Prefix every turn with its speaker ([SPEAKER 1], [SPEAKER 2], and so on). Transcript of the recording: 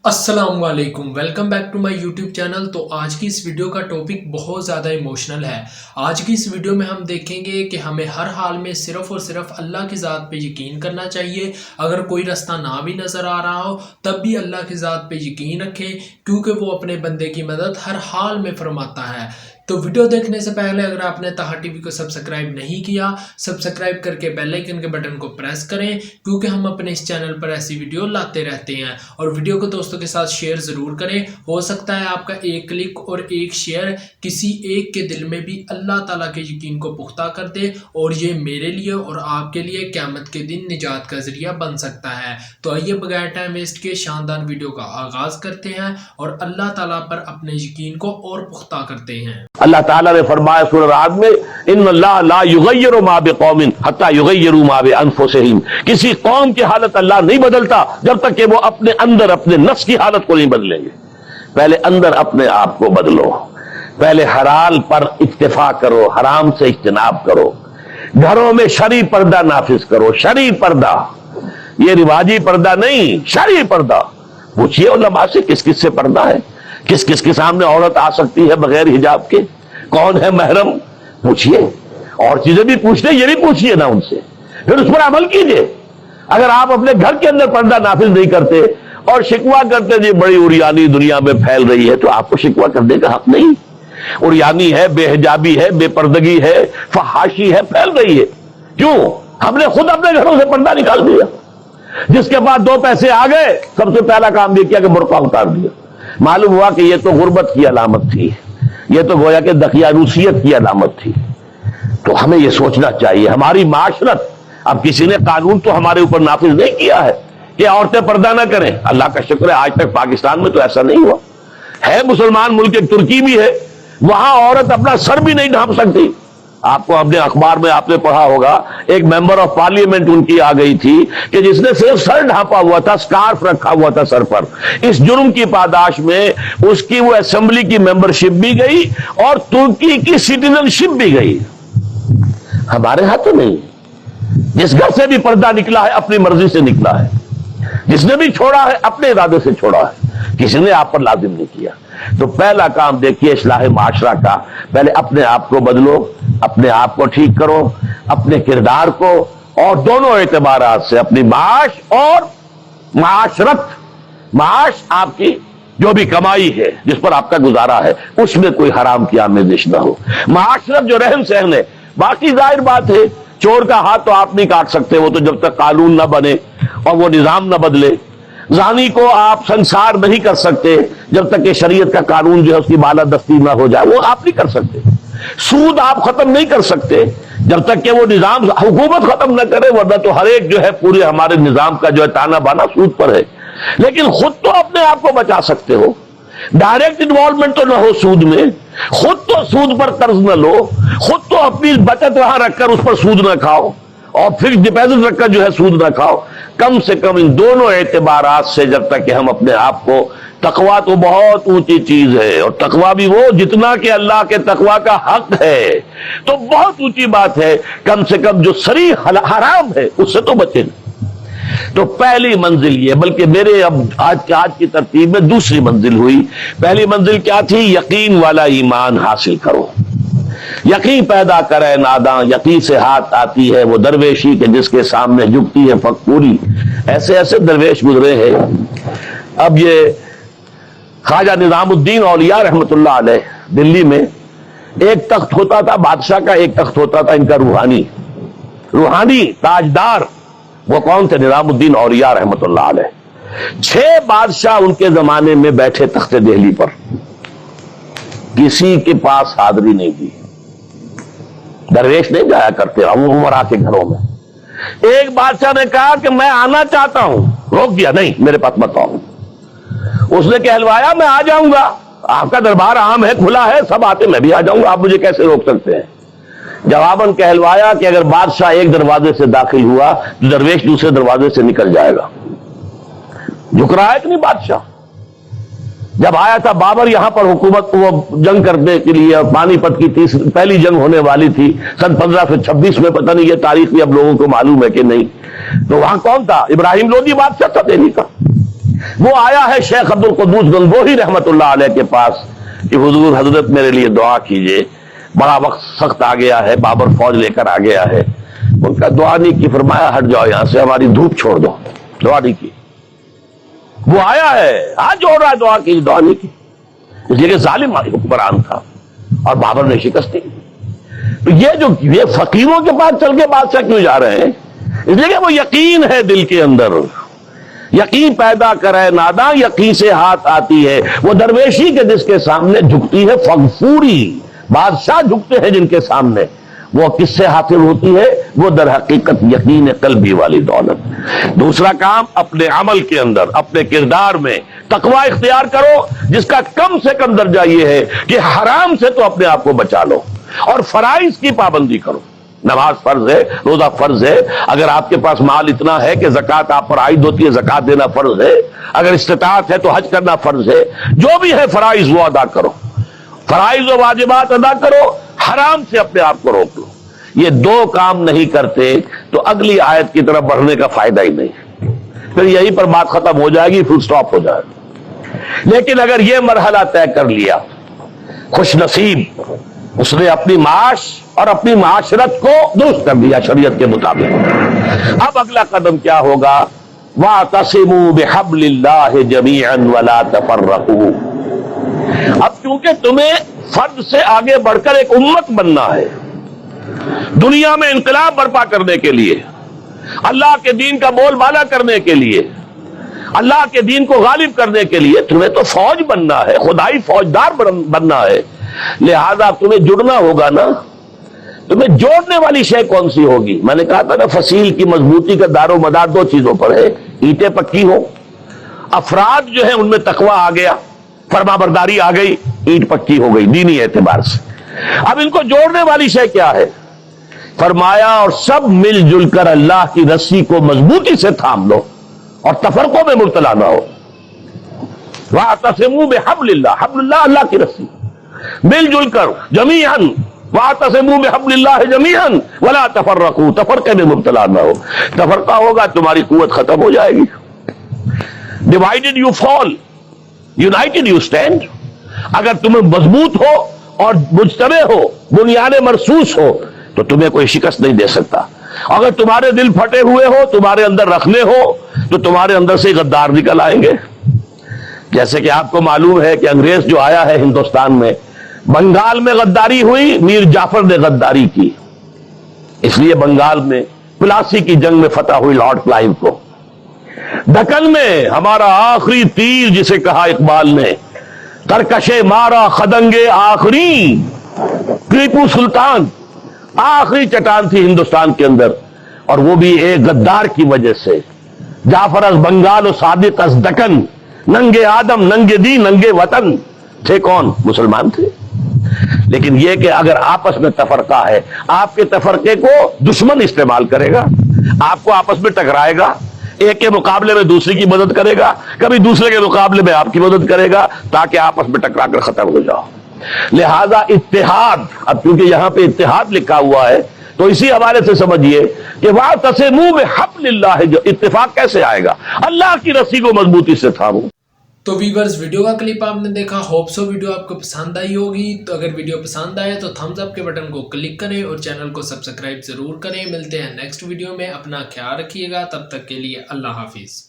[SPEAKER 1] السلام علیکم، welcome back to my YouTube channel. تو آج کی اس ویڈیو کا ٹاپک بہت زیادہ ایموشنل ہے۔ آج کی اس ویڈیو میں ہم دیکھیں گے کہ ہمیں ہر حال میں صرف اور صرف اللہ کی ذات پہ یقین کرنا چاہیے۔ اگر کوئی رستہ نہ بھی نظر آ رہا ہو تب بھی اللہ کی ذات پہ یقین رکھیں، کیونکہ وہ اپنے بندے کی مدد ہر حال میں فرماتا ہے۔ تو ویڈیو دیکھنے سے پہلے اگر آپ نے طاہر ٹی وی کو سبسکرائب نہیں کیا، سبسکرائب کر کے بیل آئیکن کے بٹن کو پریس کریں، کیونکہ ہم اپنے اس چینل پر ایسی ویڈیو لاتے رہتے ہیں۔ اور ویڈیو کو دوستوں کے ساتھ شیئر ضرور کریں، ہو سکتا ہے آپ کا ایک کلک اور ایک شیئر کسی ایک کے دل میں بھی اللہ تعالیٰ کے یقین کو پختہ کر دے، اور یہ میرے لیے اور آپ کے لیے قیامت کے دن نجات کا ذریعہ بن سکتا ہے۔ تو آئیے بغیر ٹائم ویسٹ کے شاندار ویڈیو کا آغاز کرتے ہیں اور اللہ تعالیٰ پر اپنے یقین کو اور پختہ کرتے ہیں۔
[SPEAKER 2] اللہ تعالیٰ نے فرمایا سورہ رعد میں، ان اللہ لا یغیر ما بقوم حتی یغیروا ما بانفسہم، کسی قوم کی حالت اللہ نہیں بدلتا جب تک کہ وہ اپنے اندر اپنے نفس کی حالت کو نہیں بدلیں گے۔ پہلے اندر اپنے آپ کو بدلو، پہلے حلال پر اکتفا کرو، حرام سے اجتناب کرو، گھروں میں شرعی پردہ نافذ کرو۔ شرعی پردہ، یہ رواجی پردہ نہیں، شرعی پردہ۔ پوچھئے علماء سے کس کس سے پردہ ہے، کس کس کے سامنے عورت آ سکتی ہے بغیر حجاب کے، کون ہے محرم، پوچھئے۔ اور چیزیں بھی پوچھتے، یہ بھی پوچھئے نا ان سے، پھر اس پر عمل کیجئے۔ اگر آپ اپنے گھر کے اندر پردہ نافذ نہیں کرتے اور شکوہ کرتے جی بڑی عریانی دنیا میں پھیل رہی ہے، تو آپ کو شکوہ کرنے کا حق نہیں۔ عریانی ہے، بے حجابی ہے، بے پردگی ہے، فحاشی ہے، پھیل رہی ہے، کیوں؟ ہم نے خود اپنے گھروں سے پردہ نکال دیا۔ جس کے بعد دو پیسے آ گئے، سب سے پہلا کام یہ کیا کہ برقع اتار دیا۔ معلوم ہوا کہ یہ تو غربت کی علامت تھی، یہ تو گویا کہ دقیانوسیت کی علامت تھی۔ تو ہمیں یہ سوچنا چاہیے، ہماری معاشرت، اب کسی نے قانون تو ہمارے اوپر نافذ نہیں کیا ہے کہ عورتیں پردہ نہ کریں۔ اللہ کا شکر ہے آج تک پاکستان میں تو ایسا نہیں ہوا ہے۔ مسلمان ملک ایک ترکی بھی ہے، وہاں عورت اپنا سر بھی نہیں ڈھانپ سکتی۔ آپ کو اپنے اخبار میں آپ نے پڑھا ہوگا، ایک ممبر آف پارلیمنٹ ان کی آ گئی تھی کہ جس نے صرف سر ڈھانپا ہوا تھا، سکارف رکھا ہوا تھا سر پر۔ اس جرم کی پاداش میں اس کی وہ اسمبلی کی ممبرشپ بھی گئی اور ترکی کی سٹیزن شپ بھی گئی۔ ہمارے ہاں تو نہیں۔ جس گھر سے بھی پردہ نکلا ہے اپنی مرضی سے نکلا ہے، جس نے بھی چھوڑا ہے اپنے ارادے سے چھوڑا ہے، کسی نے آپ پر لازم نہیں کیا۔ تو پہلا کام دیکھیے اصلاح معاشرہ کا، پہلے اپنے آپ کو بدلو، اپنے آپ کو ٹھیک کرو، اپنے کردار کو، اور دونوں اعتبارات سے اپنی معاش اور معاشرت۔ معاش آپ کی جو بھی کمائی ہے، جس پر آپ کا گزارا ہے، اس میں کوئی حرام کی آمیزش نہ ہو۔ معاشرت جو رہن سہن ہے، باقی ظاہر بات ہے چور کا ہاتھ تو آپ نہیں کاٹ سکتے، وہ تو جب تک قانون نہ بنے اور وہ نظام نہ بدلے۔ زانی کو آپ سنسار نہیں کر سکتے جب تک کہ شریعت کا قانون جو ہے اس کی بالادستی نہ ہو جائے، وہ آپ نہیں کر سکتے۔ سود آپ ختم نہیں کر سکتے جب تک کہ وہ نظام حکومت ختم نہ کرے، ورنہ تو ہر ایک جو ہے پورے ہمارے نظام کا جو ہے تانا بانا سود پر ہے۔ لیکن خود تو اپنے آپ کو بچا سکتے ہو، ڈائریکٹ انوالومنٹ تو نہ ہو سود میں، خود تو سود پر قرض نہ لو، خود تو اپنی بچت وہاں رکھ کر اس پر سود نہ کھاؤ، اور فکس ڈپازٹ رکھ کر جو ہے سود نہ کھاؤ۔ کم سے کم ان دونوں اعتبارات سے جب تک کہ ہم اپنے آپ کو، تقویٰ تو بہت اونچی چیز ہے، اور تقویٰ بھی وہ جتنا کہ اللہ کے تقویٰ کا حق ہے، تو بہت اونچی بات ہے۔ کم سے کم جو صریح حرام ہے اس سے تو بچیں۔ تو پہلی منزل یہ، بلکہ میرے اب آج کی ترتیب میں دوسری منزل ہوئی۔ پہلی منزل کیا تھی؟ یقین والا ایمان حاصل کرو، یقین پیدا کرے ناداں، یقین سے ہاتھ آتی ہے وہ درویشی کہ جس کے سامنے جھکتی ہے فقوری۔ ایسے ایسے درویش گزرے ہیں۔ اب یہ خواجہ نظام الدین اولیاء رحمت اللہ علیہ، دلی میں ایک تخت ہوتا تھا بادشاہ کا، ایک تخت ہوتا تھا ان کا روحانی تاجدار۔ وہ کون تھے؟ نظام الدین اولیاء رحمت اللہ علیہ۔ 6 بادشاہ ان کے زمانے میں بیٹھے تخت دہلی پر، کسی کے پاس حاضری نہیں دی، درویش نہیں جایا کرتے عمرہ کے گھروں میں۔ ایک بادشاہ نے کہا کہ میں آنا چاہتا ہوں، روک دیا، نہیں میرے پاس مت آؤ۔ اس نے کہلوایا میں آ جاؤں گا، آپ کا دربار عام ہے، کھلا ہے، سب آتے، میں بھی آ جاؤں گا، آپ مجھے کیسے روک سکتے ہیں؟ جواباً کہلوایا کہ اگر بادشاہ ایک دروازے سے داخل ہوا تو درویش دوسرے دروازے سے نکل جائے گا۔ جھک رہا ہے کہ نہیں بادشاہ؟ جب آیا تھا بابر یہاں پر حکومت، وہ جنگ کرنے کے لیے، پانی پت کی پہلی جنگ ہونے والی تھی سن 1526 میں، پتہ نہیں یہ تاریخ بھی اب لوگوں کو معلوم ہے کہ نہیں۔ تو وہاں کون تھا؟ ابراہیم لودھی بادشاہ تھا دہلی کا۔ وہ آیا ہے شیخ عبد القدوس گنگوہی رحمت اللہ علیہ کے پاس کہ حضور حضرت میرے لیے دعا کیجئے، بڑا وقت سخت آ گیا ہے، بابر فوج لے کر آ گیا ہے۔ ان کا دعا نہیں کی، فرمایا ہٹ جاؤ یہاں سے، ہماری دھوپ چھوڑ دو، دعا نہیں کی۔ وہ آیا ہے ہاتھ جوڑ رہا ہے، دعا کی، دعا نہیں کی، اس لیے کہ ظالم حکمران تھا اور بابر نے شکست دی۔ تو یہ فقیروں کے پاس چل کے بادشاہ کیوں جا رہے ہیں؟ اس لیے کہ وہ یقین ہے دل کے اندر، یقین پیدا کرے ناداں یقین سے ہاتھ آتی ہے۔ وہ درویشی کے جس کے سامنے جھکتی ہے فغفوری، بادشاہ جھکتے ہیں جن کے سامنے، وہ کس سے حاصل ہوتی ہے؟ وہ در حقیقت یقین قلبی والی دولت۔ دوسرا کام، اپنے عمل کے اندر، اپنے کردار میں تقوی اختیار کرو، جس کا کم سے کم درجہ یہ ہے کہ حرام سے تو اپنے آپ کو بچا لو اور فرائض کی پابندی کرو۔ نماز فرض ہے، روزہ فرض ہے، اگر آپ کے پاس مال اتنا ہے کہ زکوٰۃ آپ پر عائد ہوتی ہے، زکوٰۃ دینا فرض ہے، اگر استطاعت ہے تو حج کرنا فرض ہے، جو بھی ہے فرائض وہ ادا کرو، فرائض و واجبات ادا کرو، حرام سے اپنے آپ کو روک لو۔ یہ دو کام نہیں کرتے تو اگلی آیت کی طرف بڑھنے کا فائدہ ہی نہیں، پھر یہیں پر بات ختم ہو جائے گی، فل سٹاپ ہو جائے گا۔ لیکن اگر یہ مرحلہ طے کر لیا، خوش نصیب، اس نے اپنی معاش اور اپنی معاشرت کو درست کر دیا شریعت کے مطابق۔ اب اگلا قدم کیا ہوگا؟ وَاعْتَصِمُوا بِحَبْلِ اللَّهِ جَمِيعًا وَلَا تَفَرَّقُوا۔ اب چونکہ تمہیں فرد سے آگے بڑھ کر ایک امت بننا ہے، دنیا میں انقلاب برپا کرنے کے لیے، اللہ کے دین کا بول بالا کرنے کے لیے، اللہ کے دین کو غالب کرنے کے لیے تمہیں تو فوج بننا ہے، خدائی فوجدار بننا ہے، لہذا تمہیں جڑنا ہوگا نا۔ تمہیں جوڑنے والی شے کون سی ہوگی؟ میں نے کہا تھا نا، فصیل کی مضبوطی کا دار و مدار دو چیزوں پر ہے، اینٹیں پکی ہو، افراد جو ہیں ان میں تقوی آ گیا، فرما برداری آ گئی، اینٹ پکی ہو گئی دینی اعتبار سے۔ اب ان کو جوڑنے والی شے کیا ہے؟ فرمایا اور سب مل جل کر اللہ کی رسی کو مضبوطی سے تھام لو اور تفرقوں میں مبتلا نہ ہو۔ وَاعْتَصِمُوا بِحَبْلِ اللَّهِ، حبل اللہ، اللہ کی رسی، مل جل کر جمیعاً، وَاعْتَصِمُوا بِحَبْلِ اللَّهِ جَمِيعًا وَلَا تَفَرَّقُوا، تفرقے میں مبتلا نہ ہو۔ تفرقہ ہوگا تمہاری قوت ختم ہو جائے گی۔ Divided you fall, United you stand. اگر تم مضبوط ہو اور مجتمع ہو، بنیاد مرصوص ہو، تو تمہیں کوئی شکست نہیں دے سکتا۔ اگر تمہارے دل پھٹے ہوئے ہو، تمہارے اندر رکھنے ہو، تو تمہارے اندر سے غدار نکل آئیں گے۔ جیسے کہ آپ کو معلوم ہے کہ انگریز جو آیا ہے ہندوستان میں، بنگال میں غداری ہوئی، میر جعفر نے غداری کی، اس لیے بنگال میں پلاسی کی جنگ میں فتح ہوئی لارڈ کلائیو کو۔ دکن میں ہمارا آخری تیر جسے کہا اقبال نے، ترکشے مارا خدنگے آخری، ٹیپو سلطان آخری چٹان تھی ہندوستان کے اندر، اور وہ بھی ایک غدار کی وجہ سے۔ جعفر از بنگال و صادق از دکن، ننگے آدم ننگے دی ننگے وطن، تھے کون؟ مسلمان تھے۔ لیکن یہ کہ اگر آپس میں تفرقہ ہے، آپ کے تفرقے کو دشمن استعمال کرے گا، آپ کو آپس میں ٹکرائے گا، ایک کے مقابلے میں دوسری کی مدد کرے گا، کبھی دوسرے کے مقابلے میں آپ کی مدد کرے گا، تاکہ آپس میں ٹکرا کر ختم ہو جاؤ۔ لہذا اتحاد، اب کیونکہ یہاں پہ اتحاد لکھا ہوا ہے تو اسی حوالے سے سمجھیے کہ وَاعْتَصِمُوا بِحَبْلِ اللَّهِ، جو اتفاق کیسے آئے گا؟ اللہ کی رسی کو مضبوطی سے تھامو۔
[SPEAKER 1] تو ویورز، ویڈیو کا کلپ آپ نے دیکھا، ہوپ سو ویڈیو آپ کو پسند آئی ہوگی۔ تو اگر ویڈیو پسند آئے تو تھمز اپ کے بٹن کو کلک کریں اور چینل کو سبسکرائب ضرور کریں۔ ملتے ہیں نیکسٹ ویڈیو میں، اپنا خیال رکھیے گا، تب تک کے لیے اللہ حافظ۔